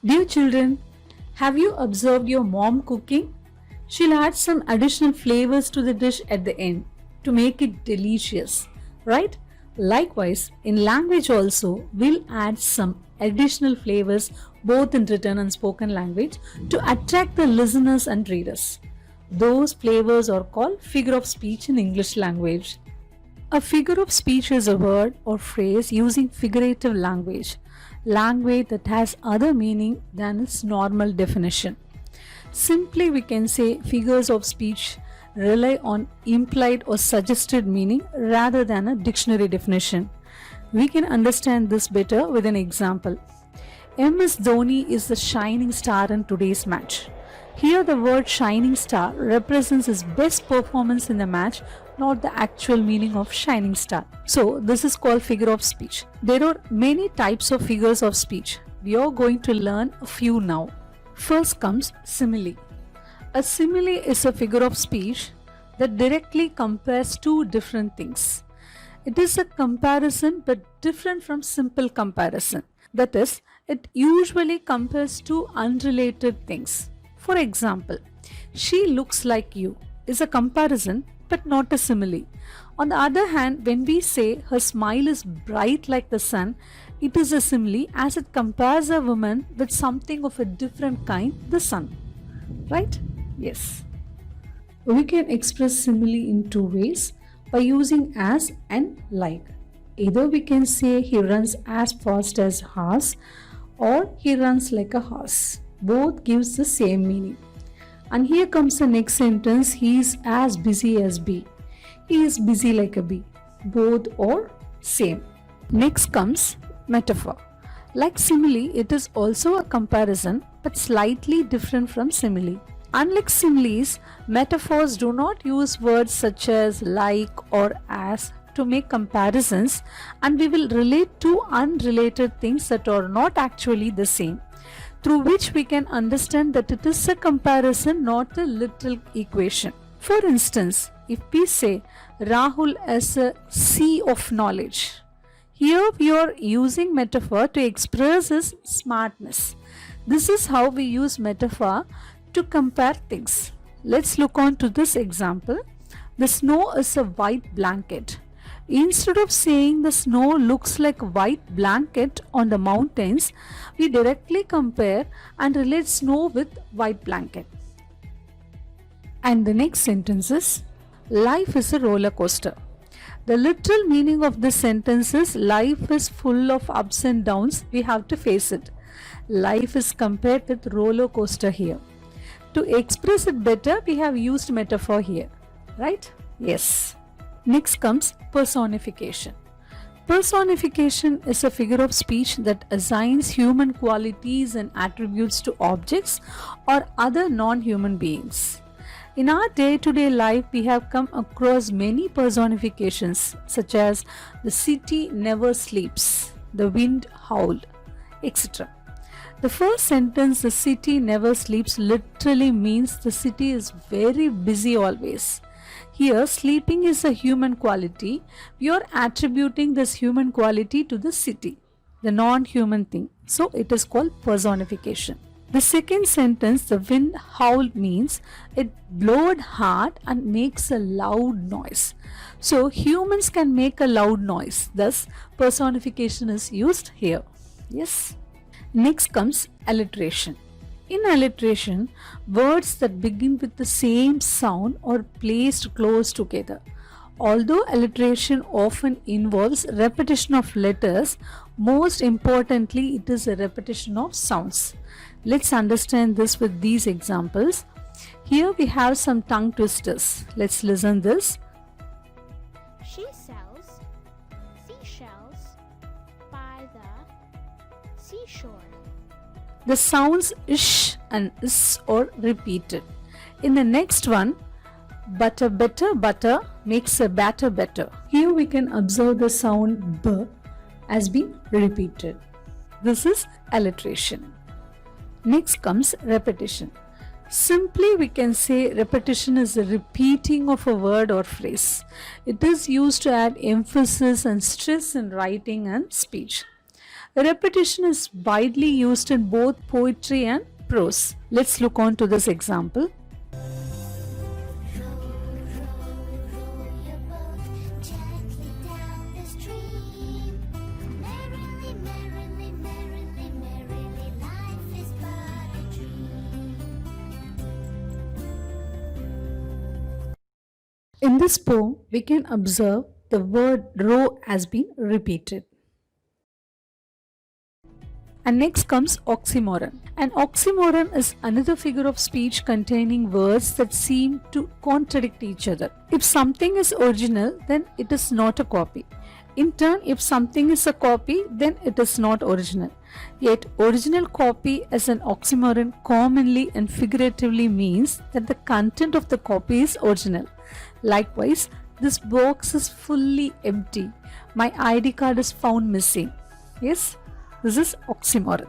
Dear children, have you observed your mom cooking? She'll add some additional flavors to the dish at the end to make it delicious, right? Likewise, in language also, we'll add some additional flavors both in written and spoken language to attract the listeners and readers. Those flavors are called figure of speech in English language. A figure of speech is a word or phrase using figurative language that has other meaning than its normal definition. Simply, we can say figures of speech rely on implied or suggested meaning rather than a dictionary definition. We can understand this better with an example. MS Dhoni is the shining star in today's match. Here, the word shining star represents his best performance in the match, not the actual meaning of shining star. So, this is called figure of speech. There are many types of figures of speech. We are going to learn a few now. First comes simile. A simile is a figure of speech that directly compares two different things. It is a comparison but different from simple comparison. That is, it usually compares two unrelated things. For example, she looks like you is a comparison but not a simile. On the other hand, when we say her smile is bright like the sun, it is a simile as it compares a woman with something of a different kind, the sun. Right? Yes. We can express simile in two ways by using as and like. Either we can say he runs as fast as horse or he runs like a horse. Both gives the same meaning. And here comes the next sentence, he is as busy as bee. He is busy like a bee. Both are same. Next comes metaphor. Like simile, it is also a comparison but slightly different from simile. Unlike similes, metaphors do not use words such as like or as to make comparisons, and we will relate two unrelated things that are not actually the same, through which we can understand that it is a comparison, not a literal equation. For instance, if we say Rahul is a sea of knowledge, here we are using metaphor to express his smartness. This is how we use metaphor to compare things. Let's look on to this example. The snow is a white blanket. Instead of saying the snow looks like a white blanket on the mountains, we directly compare and relate snow with white blanket. And the next sentence is, life is a roller coaster. The literal meaning of this sentence is, life is full of ups and downs, we have to face it. Life is compared with roller coaster here. To express it better, we have used metaphor here, right? Yes. Next comes personification. Personification is a figure of speech that assigns human qualities and attributes to objects or other non-human beings. In our day-to-day life, we have come across many personifications such as the city never sleeps, the wind howled, etc. The first sentence, the city never sleeps, literally means the city is very busy always. Here, sleeping is a human quality. We are attributing this human quality to the city, the non-human thing. So, it is called personification. The second sentence, the wind howled, means it blowed hard and makes a loud noise. So, humans can make a loud noise. Thus, personification is used here. Yes. Next comes alliteration. In alliteration, words that begin with the same sound are placed close together. Although alliteration often involves repetition of letters, most importantly, it is a repetition of sounds. Let's understand this with these examples. Here we have some tongue twisters. Let's listen this. She sells seashells by the seashore. The sounds ish and is are repeated. In the next one, butter better butter makes a batter better. Here we can observe the sound b as being repeated. This is alliteration. Next comes repetition. Simply we can say repetition is the repeating of a word or phrase. It is used to add emphasis and stress in writing and speech. Repetition is widely used in both poetry and prose. Let's look on to this example. In this poem, we can observe the word row has been repeated. And next comes oxymoron. An oxymoron is another figure of speech containing words that seem to contradict each other. If something is original, then it is not a copy. In turn, if something is a copy, then it is not original. Yet, original copy as an oxymoron commonly and figuratively means that the content of the copy is original. Likewise, this box is fully empty. My ID card is found missing. Yes, this is oxymoron.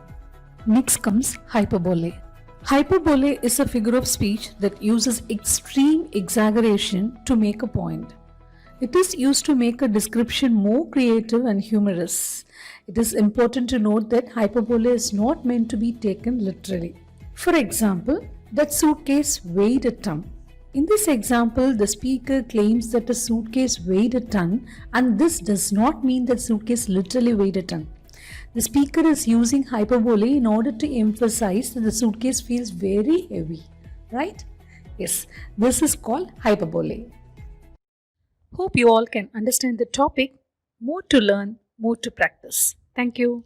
Next comes hyperbole. Hyperbole is a figure of speech that uses extreme exaggeration to make a point. It is used to make a description more creative and humorous. It is important to note that hyperbole is not meant to be taken literally. For example, that suitcase weighed a ton. In this example, the speaker claims that a suitcase weighed a ton, and this does not mean that suitcase literally weighed a ton. The speaker is using hyperbole in order to emphasize that the suitcase feels very heavy, right? Yes, this is called hyperbole. Hope you all can understand the topic. More to learn, more to practice. Thank you.